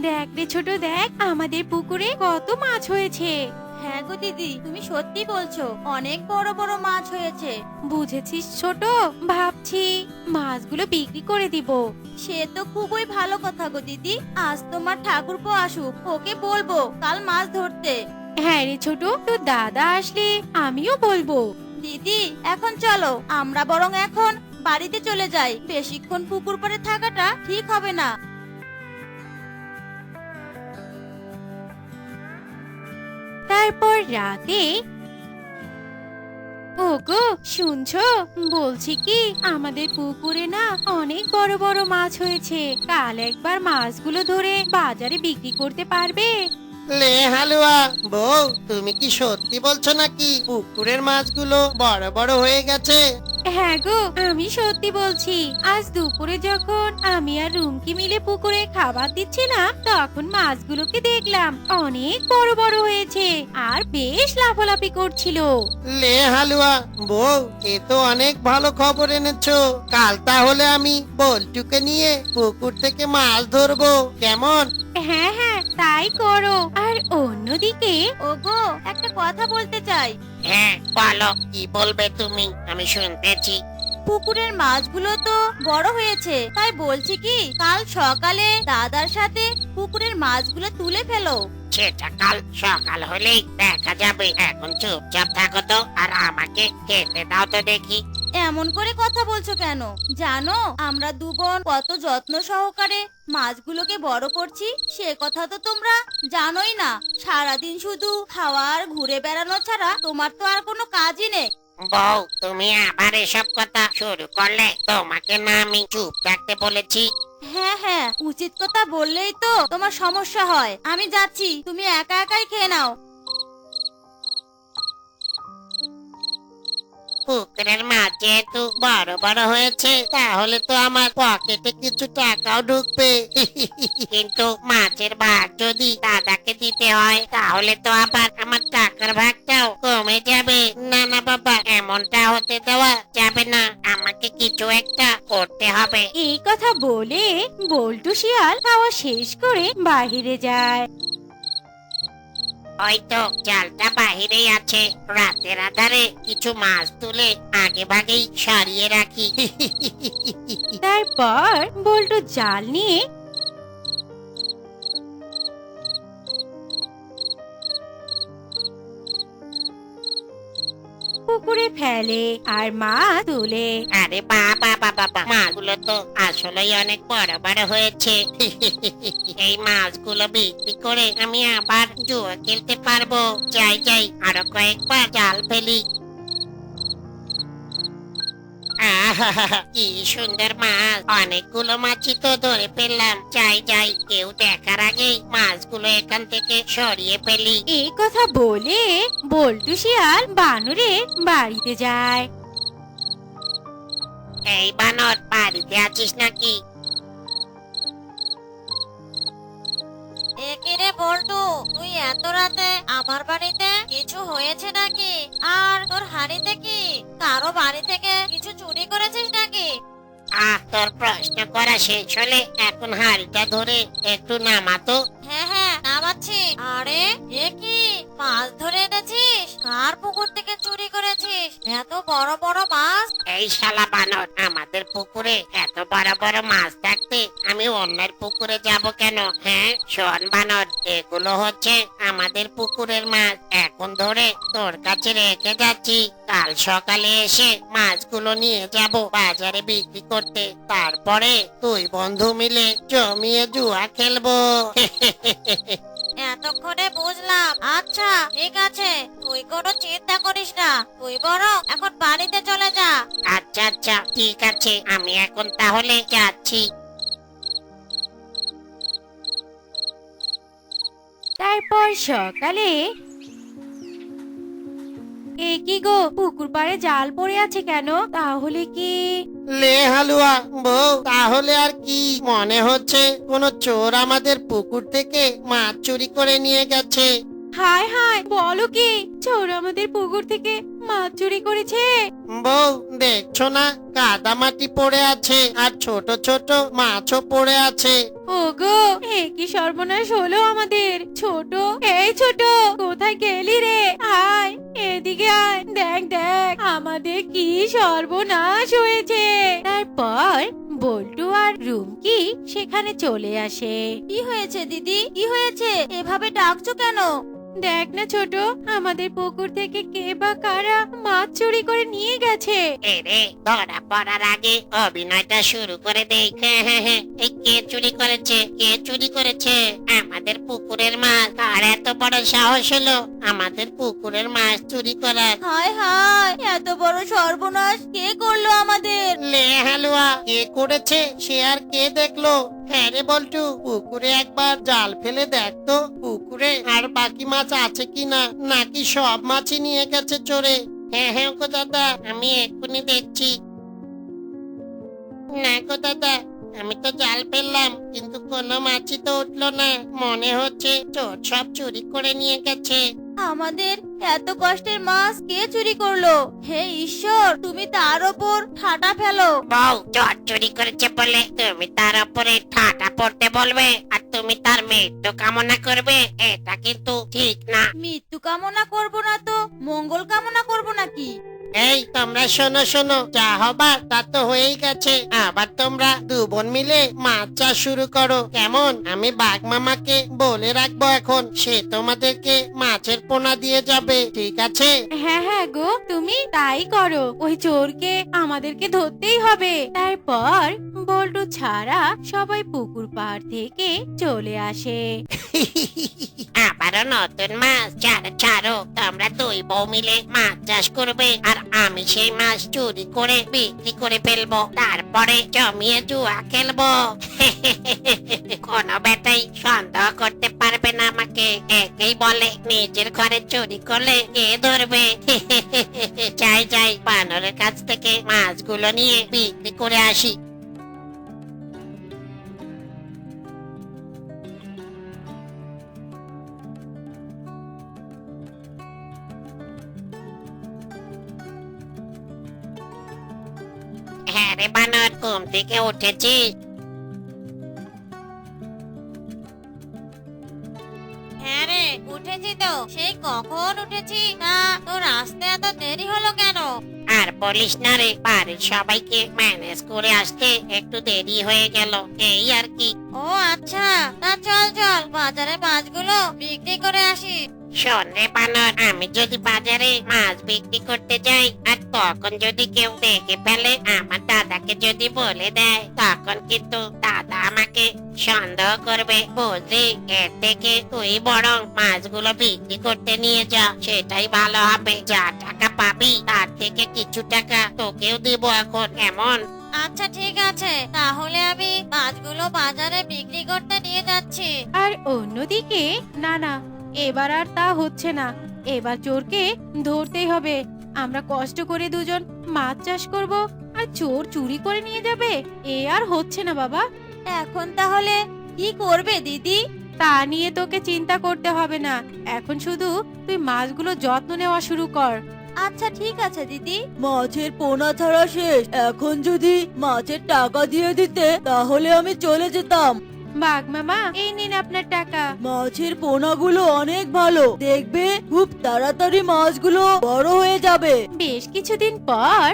দেখ রে ছোট, দেখ আমাদের পুকুরে কত মাছ হয়েছে। হ্যাঁ গো দিদি, তুমি সত্যি বলছো, অনেক বড় বড় মাছ হয়েছে। বুঝেছিস ছোট, ভাবছি মাছগুলো বিক্রি করে দিব। সে তো খুবই ভালো কথা গো দিদি। আজ তোমার ঠাকুরপো আসুক, ওকে বলবো কাল মাছ ধরতে। হ্যাঁ রে ছোট, তো দাদা আসলে আমিও বলবো। দিদি এখন চলো, আমরা বরং এখন বাড়িতে চলে যাই। বেশিক্ষণ পুকুর পাড়ে থাকাটা ঠিক হবে না। তারপর রাতে, ওগো শুনছো, বলছি কি আমাদের পুকুরে না অনেক বড় বড় মাছ হয়েছে। কাল একবার মাছগুলো ধরে বাজারে বিক্রি করতে পারবে? লে হালুয়া বউ, তুমি কি সত্যি বলছো নাকি পুকুরের মাছগুলো বড় বড় হয়ে গেছে? হ্যাঁ গো, আমি সত্যি বলছি। আজ দুপুরে যখন আমি আর রুমকি মিলে পুকুরে খাবার দিচ্ছি না, তখন মাছগুলোকে দেখলাম অনেক বড় বড় হয়েছে আর বেশ লাফালাফি করছিল। লে হালুয়া বউ, এ তো অনেক ভালো খবর এনেছো। কাল তাহলে আমি বল্টুকে নিয়ে পুকুর থেকে মাছ ধরবো, কেমন? হ্যাঁ হ্যাঁ, তাই করো। আর অন্যদিকে, ওগো একটা কথা বলতে চাই। হ্যাঁ বলো, কি বলবে তুমি, আমি শুনতেছি। পুকুরের মাছগুলো তো বড় হয়েছে, তাই বলছি কি কাল সকালে দাদার সাথে পুকুরের মাছগুলো তুলে ফেলো। সেটা কাল সকাল হলেই দেখা যাবে। এখন চুপচাপ থাকো তো, আর আমাকে খেতে দাও তো দেখি। এমন করে কথা বলছো কেন? জানো আমরা দু বোন কত যত্ন সহকারে মাছগুলোকে বড় করছি, সে কথা তো তোমরা জানোই না। সারাদিন শুধু খাওয়া আর ঘুরে বেড়ানো ছাড়া তোমার তো আর কোনো কাজই নেই। বউ, তুমি আবার এসব কথা শুরু করলে? তোমাকে না আমি চুপ থাকতে বলেছি? হ্যাঁ হ্যাঁ, উচিত কথা বললেই তো তোমার সমস্যা হয়। আমি যাচ্ছি, তুমি একা একাই খেয়ে নাও। পুকুরের মাছ যেহেতু বড় বড় হয়েছে, তাহলে তো আমার পকেটে কিছু টাকাও ঢুকবে। কিন্তু মাছের ভাগ যদি দাদাকে দিতে হয়, তাহলে তো আবার আমার টাকার ভাগটাও কমে যাবে। না না বাবা, এমনটা হতে দেওয়া যাবে না। আমাকে কিছু একটা করতে হবে। এই কথা বলে বল্টু শিয়াল খাওয়া শেষ করে বাইরে যায়। ওই তো জালটা বাহিরেই আছে। রাতের আধারে কিছু মাছ তুলে আগে ভাগেই সারিয়ে রাখি। তারপর বল্টু জাল নিয়ে পুকুরে ফেলে আর মাছ তুলে। আরে বাবা বাবা, মাছগুলো তো আসলেই অনেক বড় বড় হয়েছে। এই মাছগুলো বিক্রি করে আমি আবার জুয়া খেলতে পারবো। যাই যাই, আরো কয়েকবার জাল ফেলি। আহা, কি সুন্দর মাছ! অনেকগুলো মাছই তো ধরে ফেললাম। যাই যাই, কেউ দেখার আগেই মাছগুলো এখান থেকে সরিয়ে ফেলি। এই কথা বলে বল্টু শিয়াল বানরের বাড়িতে যায়। এই বানর, বাড়িতে আছিস নাকি? একে রে বল্টু, তুই এত রাতে আমার বাড়িতে? কিছু হয়েছে নাকি? আর তোর হাড়িতে কি কারো বাড়ি থেকে কিছু চুরি করেছিস নাকি? তোর প্রশ্ন করা শেষ হলে এখন হাড়িটা ধরে একটু নামাতো। হ্যাঁ হ্যাঁ, নামাচ্ছি। আরে এ কি, মাছ ধরে এনেছিস? কার পুকুর থেকে চুরি করেছিস এত বড় বড় মাছ? এই শালা বানর, আমাদের পুকুরে এত বড় বড় মাছ থাকতে আমি অন্যের পুকুরে যাব কেন? হ্যাঁ শোন বানর, এগুলো হচ্ছে আমাদের পুকুরের মাছ। এখন ধরে তোর কাছে রেখে যাচ্ছি। কাল সকালে এসে মাছগুলো নিয়ে যাব বাজারে বিক্রি করতে। তারপরে তুই বন্ধু মিলে জমিয়ে জুয়া খেলবো। এতক্ষণে বুঝলাম। আচ্ছা ঠিক আছে, তুই কোনো চিন্তা করিস না। তুই বরং এখন বাড়িতে চলে যা। আচ্ছা আচ্ছা, ঠিক আছে, আমি এখন তাহলে যাচ্ছি। তারপর সকালে, এ কি গো, পুকুর পাড়ে জাল পড়ে আছে কেন? তাহলে কি? লে হালুয়া বউ, তাহলে আর কি? মনে হচ্ছে কোনো চোর আমাদের পুকুর থেকে মাছ চুরি করে নিয়ে গেছে। হায় হায়, বলো কি চোর আমাদের পুকুর থেকে মাছ চুরি করেছে? বউ, দেখছো না কাদা মাটি পড়ে আছে আর ছোট ছোট মাছও পড়ে আছে। ওগো, এ কি সর্বনাশ হলো আমাদের! ছোট, এই ছোট, কোথায় গেলি রে? আয় এদিকে আয়, দেখ দেখ আমাদের কি সর্বনাশ হয়েছে। তারপর বল্টু আর রুমকি সেখানে চলে আসে। কি হয়েছে দিদি, কি হয়েছে? এভাবে ডাকছো কেন? দেখ না ছোট, আমাদের পুকুর থেকে কে বা কারা মাছ চুরি করে নিয়ে গেছে। এরে, ধরা পড়ার আগে অভিনয়টা শুরু করে দেই। হ্যাঁ হ্যাঁ হ্যাঁ, এই কে চুরি করেছে? কে চুরি করেছে? আমাদের পুকুরের মাছ। আর এত বড় সাহস হলো আমাদের পুকুরের মাছ চুরি করার। হায় হায়, এত বড় সর্বনাশ কে করলো আমাদের? লে হালুয়া, কে করেছে সে আর কে দেখলো? হ্যাঁ রে বল্টু, পুকুরে একবার জাল ফেলে দেখতো পুকুরে আর বাকি মাছ আছে কিনা, নাকি সব মাছই নিয়ে গেছে চোরে। হ্যাঁ হ্যাঁ গো দাদা, আমি এক্ষুনি দেখছি। না গো দাদা, আমি তো জাল ফেললাম কিন্তু কোনো মাছই তো উঠলো না। মনে হচ্ছে চোর সব চুরি করে নিয়ে গেছে। আমাদের এত কষ্টের মাছ কে চুরি করলো? হে ঈশ্বর, তুমি তার ওপর ঠাটা ফেলো। বউ, চোর চুরি করেছে বলে তুমি তার উপরে ঠাটা পড়তে বলবে আর তুমি তার মৃত্যু কামনা করবে? এটা কিন্তু ঠিক না। মৃত্যু কামনা করব না তো মঙ্গল কামনা করব নাকি? এই তোমরা শোনো শোনো, যা হবার তা তো হয়েই গেছে। আবার তোমরা দু বোন মিলে মাছ চাষ শুরু করো, কেমন? আমি বাঘ মামাকে বলে রাখবো এখন, সে তোমাদেরকে মাছের পোনা দিয়ে যাবে, ঠিক আছে? হ্যাঁ হ্যাঁ গো, তুমি তাই করো। ওই চোরকে আমাদেরকে ধরতেই হবে। তারপর বল্টু ছাড়া সবাই পুকুর পাড় থেকে চলে আসে। আবারও নতুন মাছ? ছাড়ো ছাড়ো, তোমরা দুই বউ মিলে মাছ চাষ করবে আর আমি সেই মাছ চুরি করে বিক্রি করে ফেলবো, তারপরে জমিয়ে জুয়া খেলবো। কোনো বেটাই সন্দেহ করতে পারবে না আমাকে। একেই বলে নিজের ঘরে চুরি করলে কে ধরবে। যাই যাই, বানরের কাছ থেকে মাছগুলো নিয়ে বিক্রি করে আসি। হ্যাঁ রে বানর, ঘুম থেকে উঠেছিস? হ্যাঁ রে, উঠেছি তো, সেই কখন উঠেছি। না, তোর আসতে এত দেরি হলো কেন? আর বলিস না রে, বাড়ির সবাইকে ম্যানেজ করে আসতে একটু দেরি হয়ে গেল, এই আর কি। ও আচ্ছা, তা চল চল বাজারে মাছগুলো বিক্রি করে আসি। শোন রে বানর, আমি যদি বাজারে মাছ বিক্রি করতে যাই আর তখন যদি কেউ দেখে ফেলে, আমার দাদাকে যদি বলে দেয়, তখন কিন্তু দাদা আমাকে সন্দেহ করবে, বুঝলি? এর থেকে তুই বরং মাছগুলো বিক্রি করতে নিয়ে যা, সেটাই ভালো হবে। যা টাকা পাবি তার থেকে কিছু টাকা তোকেও দিব এখন, কেমন? আচ্ছা ঠিক আছে, তাহলে আমি মাছগুলো বাজারে বিক্রি করতে নিয়ে যাচ্ছি। আর অন্যদিকে না না, এবার আর তা হচ্ছে না। এবার চোরকে ধরতেই হবে। আমরা কষ্ট করে দুজন মাছ চাষ করব আর চোর চুরি করে নিয়ে যাবে, এ আর হচ্ছে না বাবা। এখন তাহলে কি করবে দিদি? তা নিয়ে তোকে চিন্তা করতে হবে না। এখন শুধু তুই মাছগুলো যত্ন নেওয়া শুরু কর। আচ্ছা ঠিক আছে দিদি। মাছের পোনা ছাড়া শেষ। এখন যদি মাছের টাকা দিয়ে দিতে তাহলে আমি চলে যেতাম। বাঘ মামা, এই নিন আপনার টাকা। মাছের পোনাগুলো অনেক ভালো, দেখবে খুব তাড়াতাড়ি মাছগুলো বড় হয়ে যাবে। বেশ কিছুদিন পর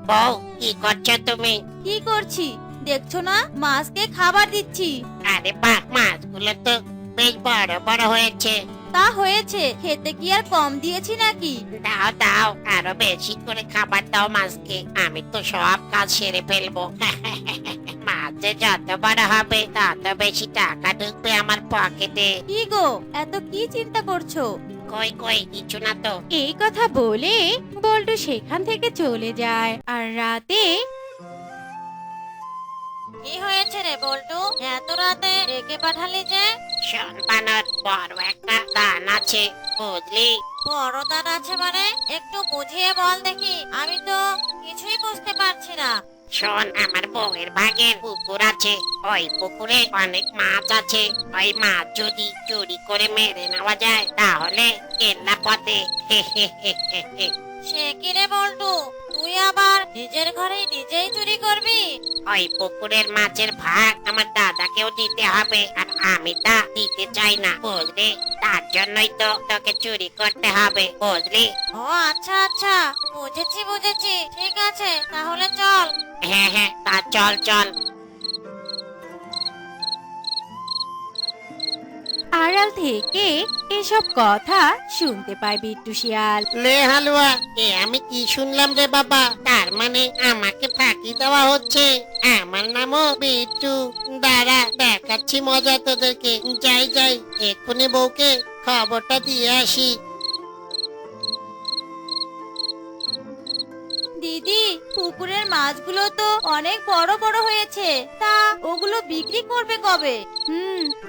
বউ, কি করছো তুমি? কি করছি দেখছো না? মাছকে খাবার দিচ্ছি। আরে বাহ, মাছগুলো তো বেশ বড় বড় হয়েছে। তা হয়েছে, খেতে কি আর কম দিয়েছি নাকি? দাও দাও, আরো বেশি করে খাবার দাও মাছকে, আমি তো সব কাজ সেরে ফেলবো। মাছ যে যত বড় হবে তত বেশি টাকা ঢুকবে আমার পকেটে। কি গো, এত কি চিন্তা করছো? কই কই, কিছু না তো। এই কথা বলে বল্টু সেখান থেকে চলে যায়। আর রাতে কি হয়েছে রে বল্টু, এত রাতে ডেকে পাঠালি যে? শোন বানর, বড় একটা দান আছে, বুঝলি? বড় দান আছে মানে? একটু বুঝিয়ে বল দেখি, আমি তো কিছুই বুঝতে পারছি না। শোন, আমার বউয়ের ভাগের পুকুর আছে, ওই পুকুরে অনেক মাছ আছে। ওই মাছ যদি চুরি করে মেরে নেওয়া যায় তাহলে কেল্লা পথে। সে কি রে বল্টু, তুই আবার নিজের ঘরে নিজেই চুরি করবি? ওই পুকুরের মাছের ভাগ আমার দাদাকেও দিতে হবে, আর আমি তা দিতে চাই না, বুঝলি? তার জন্যই তো তোকে চুরি করতে হবে, বুঝলি? ও আচ্ছা আচ্ছা, বুঝেছি বুঝেছি, ঠিক আছে তাহলে চল। হ্যাঁ হ্যাঁ, তা চল চল। আড়াল থেকে এসব কথা শুনতে পায় বিট্টু শিয়াল। লে হালুয়া, এ আমি কি শুনলাম রে বাবা? তার মানে আমাকে ফাঁকি দেওয়া হচ্ছে? আমার নামও বিট্টু। দাঁড়া, দেখাচ্ছি মজা তোদেরকে। যাই যাই, এক্ষুনি বউকে খবরটা দিয়ে আসি। দিদি, পুকুরের মাছগুলো তো অনেক বড় বড় হয়েছে, তা ওগুলো বিক্রি করবে কবে?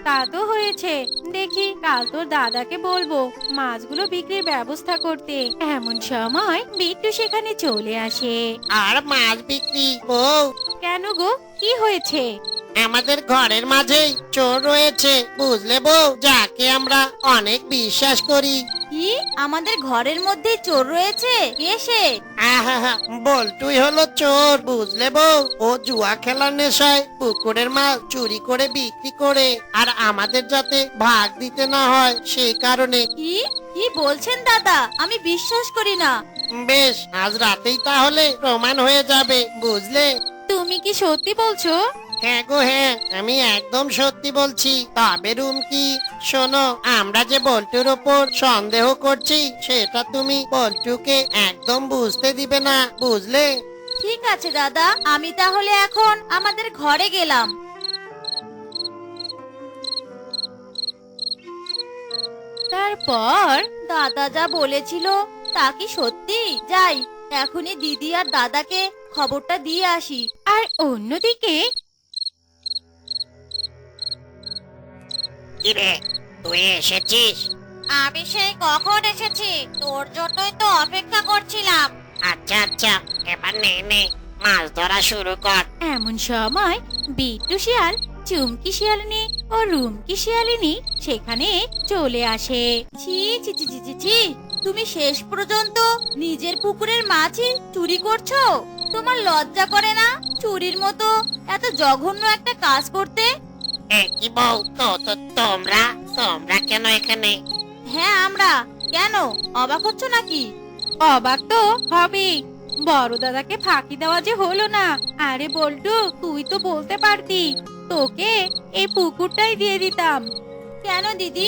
তা তো হয়েছে। দেখি কাল তোর দাদাকে বলবো মাছগুলো বিক্রির ব্যবস্থা করতে। এমন সময় বিট্টু সেখানে চলে আসে। আর মাছ বিক্রি? বউ, কেন গো, কি হয়েছে? আমাদের ঘরের মাঝেই চোর রয়েছে, বুঝলে বউ, যাকে আমরা অনেক বিশ্বাস করি। কি, আমাদের ঘরের মধ্যে চোর রয়েছে? কে সে? আহা, বল্টুই হলো চোর, বুঝলে বউ। ও জুয়া খেলার নেশায় পুকুরের মাছ চুরি করে বিক্রি করে, আর আমাদের যাতে ভাগ দিতে না হয় সেই কারণে। কি কি বলছেন দাদা? আমি বিশ্বাস করি না। বেশ, আজ রাতেই তাহলে প্রমাণ হয়ে যাবে, বুঝলে? তুমি কি সত্যি বলছো? হ্যাঁ গো হ্যাঁ, আমি একদম সত্যি বলছি। তবে রুমকি, শোনো, আমরা যে বল্টুর ওপর সন্দেহ করছি সেটা তুমি বল্টুকে একদম বুঝতে দিবে না, বুঝলে? ঠিক আছে দাদা, আমি তাহলে এখন আমাদের ঘরে গেলাম। তারপর দাদা যা বলেছিল তা কি সত্যি? যাই, এখনই দিদি আর দাদাকে খবরটা দিয়ে আসি। আর অন্যদিকে কিরে, তুই এসেছিস? আমি সেই কখন এসেছি, তোর জন্যই তো অপেক্ষা করছিলাম। আচ্ছা আচ্ছা, এবার নে নে, মাছ ধরা শুরু কর। এমন সময় বিট্টু শিয়াল, চুমকি শিয়ালিনী ও রুমকি শিয়ালিনী সেখানে চলে আসে। ছি ছি ছি ছি ছি ছি, তুমি শেষ পর্যন্ত নিজের পুকুরের মাছই চুরি করছো? তোমার লজ্জা করে না চুরির মতো এত জঘন্য একটা কাজ করতে? এ কি বউ, তোমরা তোমরা কেন এখানে? হ্যাঁ আমরা। কেন, অবাক হচ্ছ নাকি? অবাক তো হবেই, বড় দাদাকে ফাঁকি দেওয়া যে হলো না। আরে বল্টু, তুই তো বলতে পারতি, তোকে এই পুকুরটাই দিয়ে দিতাম। কেন দিদি,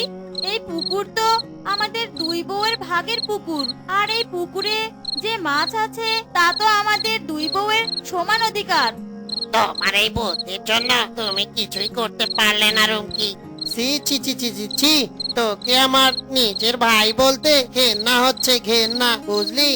এই পুকুর তো আমাদের দুই বউয়ের ভাগের পুকুর, আর এই পুকুরে যে মাছ আছে তা তো আমাদের দুই বউয়ের সমান অধিকার। তোমার এই বুদ্ধির জন্য তুমি কিছুই করতে পারলে না রুমকি। ছি ছি ছি ছি ছি ছি, তোকে আমার নিজের ভাই বলতে ঘেন্না হচ্ছে, ঘেন্না, বুঝলি?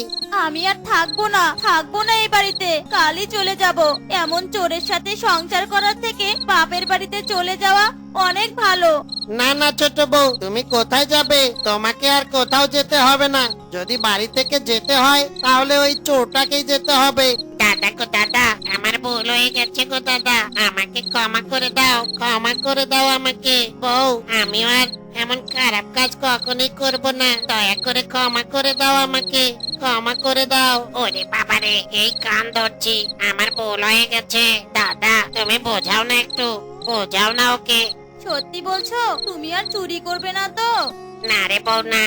আমি আর থাকবো না এই বাড়িতে, কালই চলে যাব। এমন চোরের সাথে সংসার করার থেকে বাপের বাড়িতে চলে যাওয়া অনেক ভালো। না না ছোট বউ, তুমি কোথায় যাবে? তোমাকে আর কোথাও যেতে হবে না। যদি বাড়ি থেকে যেতে হয় তাহলে ওই চোরটাকেই যেতে হবে। দাদা গো দাদা, আমার ভুল হয়ে গেছে গো দাদা, আমাকে ক্ষমা করে দাও, ক্ষমা করে দাও আমাকে। বউ, আমিও আর এমন খারাপ কাজ কখনোই করব না, দয়া করে ক্ষমা করে দাও আমাকে, ক্ষমা করে দাও। ওরে বাবারে, এই কান ধরছি, আমার ভুল হয়ে গেছে। দাদা, তুমি বোঝাও না একটু, বোঝাও না ওকে। সত্যি বলছো? তুমি আর চুরি করবে না তো? না রে বউ, না,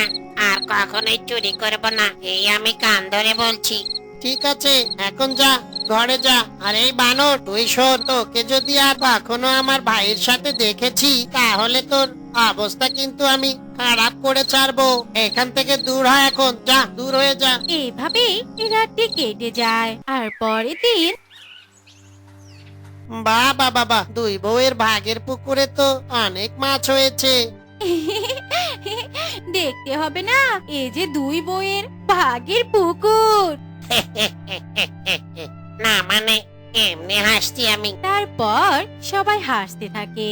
আর কখনোই চুরি করব না, এই আমি কান ধরে বলছি। ঠিক আছে, এখন যা, ঘরে যা। আর এই বানর, তুই শোন, তোকে যদি আর কখনো আমার ভাইয়ের সাথে দেখেছি তাহলে তোর অবস্থা কিন্তু আমি খারাপ করে ছাড়বো। এখান থেকে দূর হয়, এখন যা, দূর হয়ে যা। এভাবেই রাতটি কেটে যায়। আর পরের দিন বাহ, দুই বউয়ের ভাগের পুকুরে তো অনেক মাছ হয়েছে। দেখতে হবে না, এই যে দুই বইয়ের ভাগের পুকুর। না মানে, এমনি হাসছি আমি। তারপর সবাই হাসতে থাকে।